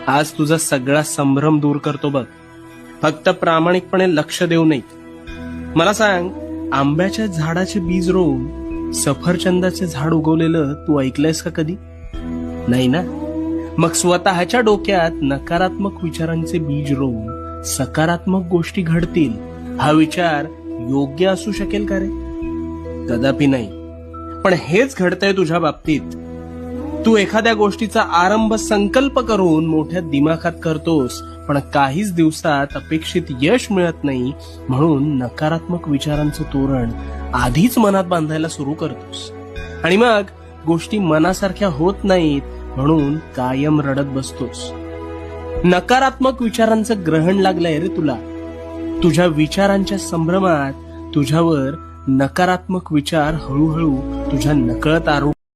आज तुझा सगळा संभ्रम दूर करतो बघ. फक्त प्रामाणिकपणे लक्ष देऊ नये. मला सांग, आंब्याच्या झाडाचे बीज रोवून सफरचंदाचे झाड उगवलेलं तू ऐकलंयस का कधी? नाही ना. मग स्वतःच्या डोक्यात नकारात्मक विचारांचे बीज रोवून सकारात्मक गोष्टी घडतील हा विचार योग्य असू शकेल का रे? कदापि नाही. पण हेच घडतंय तुझ्या बाबतीत. तू एखाद्या गोष्टीचा आरंभ संकल्प करून मोठ्या दिमाखात करतोस, पण काहीच दिवसात अपेक्षित यश मिळत नाही, म्हणून नकारात्मक विचारांचं तोरण आधीच मनात बांधायला सुरू करतोस. आणि मग गोष्टी मनासारख्या होत नाहीत, म्हणून कायम रडत बसतोस. नकारात्मक विचारांचं ग्रहण लागलंय रे तुला. तुझ्या विचारांच्या संभ्रमात तुझ्यावर नकारात्मक विचार हळूहळू तुझ्या नकळत आरोप